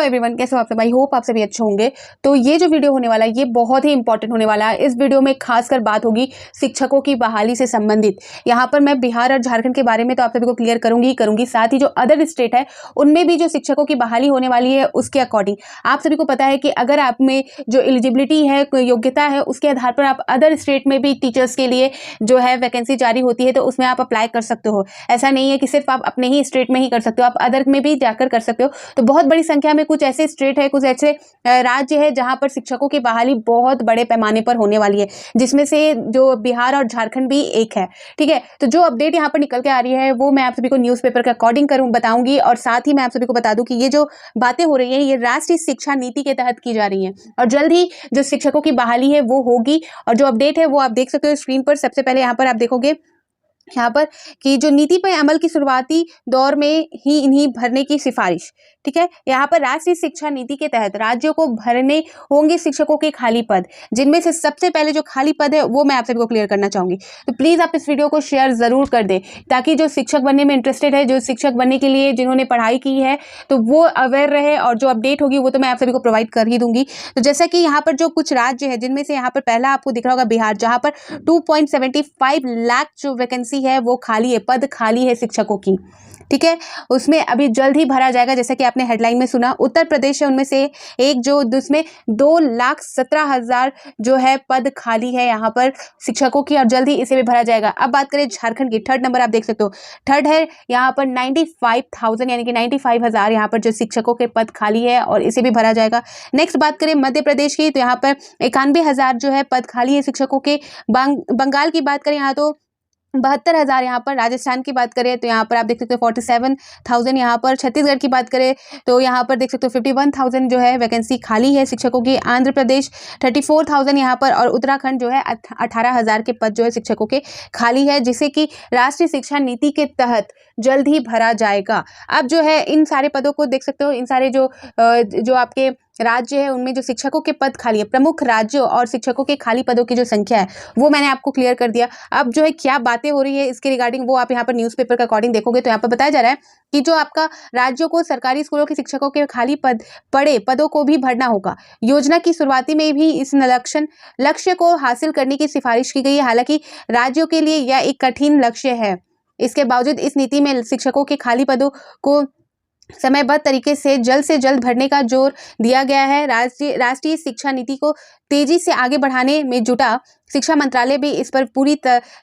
Everyone, कैसे हो आप सब? आई होप आप सभी अच्छे होंगे। तो ये जो वीडियो होने वाला है ये बहुत ही इंपॉर्टेंट होने वाला है। इस वीडियो में खासकर बात होगी शिक्षकों की बहाली से संबंधित। यहाँ पर मैं बिहार और झारखंड के बारे में तो आप सभी को क्लियर करूंगी, साथ ही जो अदर स्टेट है उनमें भी जो शिक्षकों की बहाली होने वाली है उसके अकॉर्डिंग आप सभी को पता है कि अगर आप में जो एलिजिबिलिटी है, योग्यता है, उसके आधार पर आप अदर स्टेट में भी टीचर्स के लिए जो है वैकेंसी जारी होती है तो उसमें आप अप्लाई कर सकते हो। ऐसा नहीं है कि सिर्फ आप अपने ही स्टेट में ही कर सकते हो, आप अदर में भी जाकर कर सकते हो। तो बहुत बड़ी संख्या में कुछ ऐसे स्टेट है, कुछ ऐसे राज्य है जहां पर शिक्षकों की बहाली बहुत बड़े पैमाने पर होने वाली है, जिसमें से जो बिहार और झारखंड भी एक है। ठीक है, तो जो अपडेट यहाँ पर निकल के आ रही है वो मैं आप सभी को न्यूज़पेपर के अकॉर्डिंग बताऊंगी, और साथ ही मैं आप सभी को बता दूं कि ये जो बातें हो रही है ये राष्ट्रीय शिक्षा नीति के तहत की जा रही है और जल्द ही जो शिक्षकों की बहाली है वो होगी। और जो अपडेट है वो आप देख सकते हो स्क्रीन पर। सबसे पहले यहाँ पर आप देखोगे यहाँ पर कि जो नीति पर अमल की शुरुआती दौर में ही इन्हीं भरने की सिफारिश। ठीक है, यहाँ पर राष्ट्रीय शिक्षा नीति के तहत राज्यों को भरने होंगे शिक्षकों के खाली पद, जिनमें से सबसे पहले जो खाली पद है वो मैं आप सभी को क्लियर करना चाहूंगी। तो प्लीज आप इस वीडियो को शेयर जरूर कर दें ताकि जो शिक्षक बनने में इंटरेस्टेड है, जो शिक्षक बनने के लिए जिन्होंने पढ़ाई की है, तो वो अवेयर रहे। और जो अपडेट होगी वो तो मैं आप सभी को प्रोवाइड कर ही दूंगी। तो जैसा कि यहाँ पर जो कुछ राज्य है, जिनमें से यहाँ पर पहला आपको दिख रहा होगा बिहार, जहाँ पर 2.75 लाख जो वैकेंसी है वो खाली है, पद खाली है शिक्षकों की। ठीक है, उसमें अभी जल्द ही भरा जाएगा, जैसे कि आपने हेडलाइन में सुना। उत्तर प्रदेश है उनमें से एक, जो उसमें 2,17,000 जो है पद खाली है यहाँ पर शिक्षकों की, और जल्द ही इसे भी भरा जाएगा। अब बात करें झारखंड की, थर्ड नंबर आप देख सकते हो, थर्ड है यहाँ पर 95,000 यानी कि 95,000 यहाँ पर जो शिक्षकों के पद खाली है और इसे भी भरा जाएगा। नेक्स्ट बात करें मध्य प्रदेश की, तो यहाँ पर 91,000 जो है पद खाली है शिक्षकों के। बंगाल की बात करें यहाँ तो 72,000 यहाँ पर। राजस्थान की बात करें तो यहाँ पर आप देख सकते हो 47,000 यहाँ पर। छत्तीसगढ़ की बात करें तो यहाँ पर देख सकते हो 51,000 जो है वैकेंसी खाली है शिक्षकों की। आंध्र प्रदेश 34,000 यहाँ पर, और उत्तराखंड जो है 18,000 के पद जो है शिक्षकों के खाली है, जिसे कि राष्ट्रीय शिक्षा नीति के तहत जल्द ही भरा जाएगा। अब जो है इन सारे पदों को देख सकते हो, इन सारे जो आपके राज्य है उनमें जो शिक्षकों के पद खाली है, प्रमुख राज्यों और शिक्षकों के खाली पदों की जो संख्या है वो मैंने आपको क्लियर कर दिया। अब जो है क्या बातें हो रही है इसके रिगार्डिंग वो आप यहाँ पर न्यूज़पेपर के अकॉर्डिंग देखोगे तो यहाँ पर बताया जा रहा है कि जो आपका राज्यों को सरकारी स्कूलों के शिक्षकों के खाली पदों को भी भरना होगा। योजना की शुरुआती में भी इस लक्ष्य को हासिल करने की सिफारिश की गई है। हालांकि राज्यों के लिए यह एक कठिन लक्ष्य है, इसके बावजूद इस नीति में शिक्षकों के खाली पदों को समयबद्ध तरीके से जल्द भरने का जोर दिया गया है। राष्ट्रीय शिक्षा नीति को तेजी से आगे बढ़ाने में जुटा शिक्षा मंत्रालय भी इस पर पूरी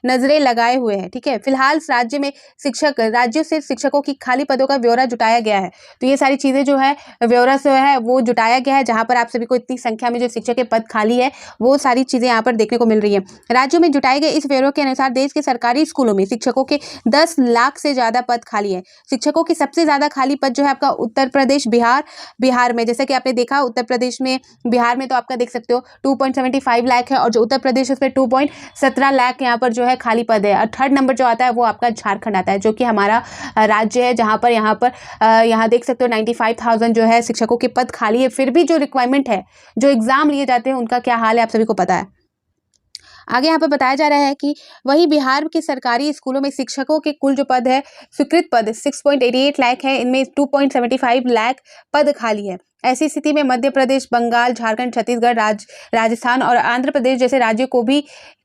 नजरें लगाए हुए है। ठीक है, फिलहाल राज्यों से शिक्षकों की खाली पदों का ब्यौरा जुटाया गया है। तो ये सारी चीजें जो है ब्यौरा से है वो जुटाया गया है, जहां पर आप सभी को इतनी संख्या में जो शिक्षक के पद खाली है वो सारी चीजें यहाँ पर देखने को मिल रही है। राज्यों में जुटाए गए इस ब्यौरे के अनुसार देश के सरकारी स्कूलों में शिक्षकों के 10 लाख से ज्यादा पद खाली है। शिक्षकों की सबसे ज्यादा खाली पद जो है आपका उत्तर प्रदेश, बिहार में, जैसे कि आपने देखा उत्तर प्रदेश में, बिहार में तो आपका देख सकते हो 2.75 लाख है, और जो उत्तर प्रदेश उसमें 2.17 लाख यहाँ पर जो है खाली पद है। और थर्ड नंबर जो आता है वो आपका झारखंड आता है, जो कि हमारा राज्य है, जहाँ पर यहाँ देख सकते हो 95,000 जो है शिक्षकों के पद खाली है। फिर भी जो रिक्वायरमेंट है, जो एग्जाम लिए जाते हैं उनका क्या हाल है आप सभी को पता है। आगे यहाँ पर बताया जा रहा है कि वही बिहार के सरकारी स्कूलों में शिक्षकों के कुल जो पद है, स्वीकृत पद 6.88 लाख है, इनमें 2.75 लाख पद खाली है। ऐसी स्थिति में मध्य प्रदेश, बंगाल, झारखंड, छत्तीसगढ़, राजस्थान और आंध्र प्रदेश जैसे राज्यों को भी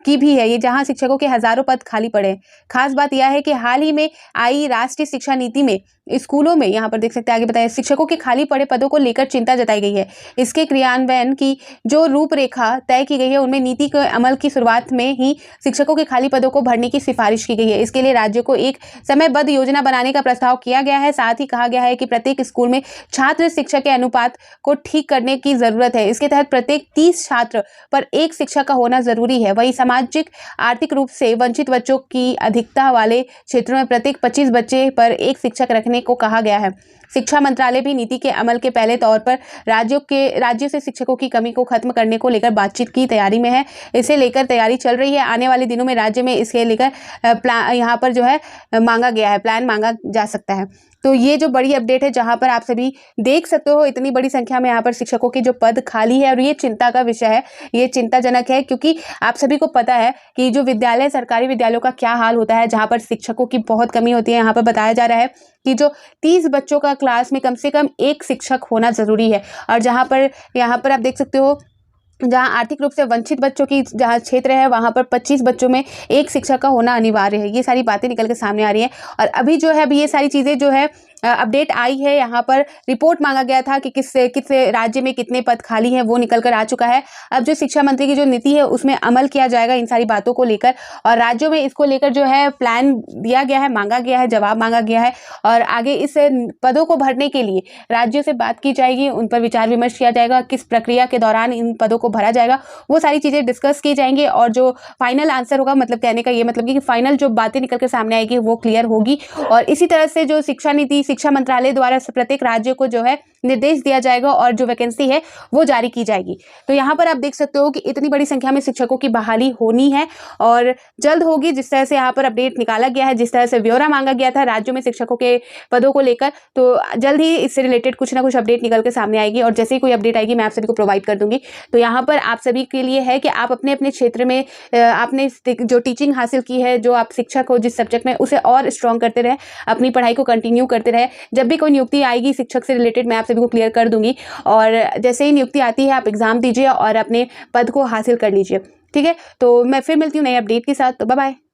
है ये, जहां शिक्षकों के हजारों पद खाली पड़े। खास बात यह है कि हाल ही में आई राष्ट्रीय शिक्षा नीति में स्कूलों में, यहाँ पर देख सकते हैं आगे बताया, शिक्षकों के खाली पड़े पदों को लेकर चिंता जताई गई है। इसके क्रियान्वयन की जो रूपरेखा तय की गई है उनमें नीति के अमल की शुरुआत में ही शिक्षकों के खाली पदों को भरने की सिफारिश की गई है। इसके लिए राज्यों को एक समयबद्ध योजना बनाने का प्रस्ताव किया गया है। साथ ही कहा गया है कि प्रत्येक स्कूल में छात्र शिक्षक के अनुपात को ठीक करने की जरूरत है। इसके तहत प्रत्येक 30 छात्र पर एक शिक्षक का होना जरूरी है। वही सामाजिक आर्थिक रूप से वंचित बच्चों की अधिकता वाले क्षेत्रों में प्रत्येक 25 बच्चे पर एक शिक्षक रखने को कहा गया है। शिक्षा मंत्रालय भी नीति के अमल के पहले तौर पर राज्यों से शिक्षकों की कमी को खत्म करने को लेकर बातचीत की तैयारी में है। इसे लेकर तैयारी चल रही है। आने वाले दिनों में राज्य में इसके लेकर यहाँ पर जो है मांगा गया है, प्लान मांगा जा सकता है। तो ये जो बड़ी अपडेट है, जहां पर आप सभी देख सकते हो इतनी बड़ी संख्या में यहाँ पर शिक्षकों के जो पद खाली है, और ये चिंता का विषय है, ये चिंताजनक है, क्योंकि आप सभी को पता है कि जो सरकारी विद्यालयों का क्या हाल होता है, जहां पर शिक्षकों की बहुत कमी होती है। यहाँ पर बताया जा रहा है कि जो 30 बच्चों का क्लास में कम से कम एक शिक्षक होना ज़रूरी है। और यहाँ पर आप देख सकते हो, जहाँ आर्थिक रूप से वंचित बच्चों की जहाँ क्षेत्र है, वहाँ पर 25 बच्चों में एक शिक्षक का होना अनिवार्य है। ये सारी बातें निकल के सामने आ रही हैं। और अभी जो है, अभी ये सारी चीज़ें जो है अपडेट आई है। यहाँ पर रिपोर्ट मांगा गया था कि किस राज्य में कितने पद खाली हैं, वो निकल कर आ चुका है। अब जो शिक्षा मंत्री की जो नीति है उसमें अमल किया जाएगा इन सारी बातों को लेकर, और राज्यों में इसको लेकर जो है प्लान दिया गया है, मांगा गया है, जवाब मांगा गया है। और आगे इस पदों को भरने के लिए राज्यों से बात की जाएगी, उन पर विचार विमर्श किया जाएगा, किस प्रक्रिया के दौरान इन पदों को भरा जाएगा, वो सारी चीज़ें डिस्कस की जाएंगी। और जो फाइनल आंसर होगा, मतलब कहने का ये मतलब कि फाइनल जो बातें निकल के सामने आएगी वो क्लियर होगी। और इसी तरह से जो शिक्षा नीति, शिक्षा मंत्रालय द्वारा प्रत्येक राज्य को जो है निर्देश दिया जाएगा और जो वैकेंसी है वो जारी की जाएगी। तो यहाँ पर आप देख सकते हो कि इतनी बड़ी संख्या में शिक्षकों की बहाली होनी है और जल्द होगी। जिस तरह से यहाँ पर अपडेट निकाला गया है, जिस तरह से ब्यौरा मांगा गया था राज्यों में शिक्षकों के पदों को लेकर, तो जल्द ही इससे रिलेटेड कुछ ना कुछ अपडेट निकल के सामने आएगी। और जैसे ही कोई अपडेट आएगी मैं आप सभी को प्रोवाइड कर दूंगी। तो यहाँ पर आप सभी के लिए है कि आप अपने अपने क्षेत्र में आपने जो टीचिंग हासिल की है, जो आप शिक्षक हो जिस सब्जेक्ट में, उसे और स्ट्रॉन्ग करते रहे, अपनी पढ़ाई को कंटिन्यू करते रहे। जब भी कोई नियुक्ति आएगी शिक्षक से रिलेटेड, मैं आप सभी को क्लियर कर दूंगी। और जैसे ही नियुक्ति आती है आप एग्जाम दीजिए और अपने पद को हासिल कर लीजिए। ठीक है, तो मैं फिर मिलती हूँ नए अपडेट के साथ। तो बाय बाय।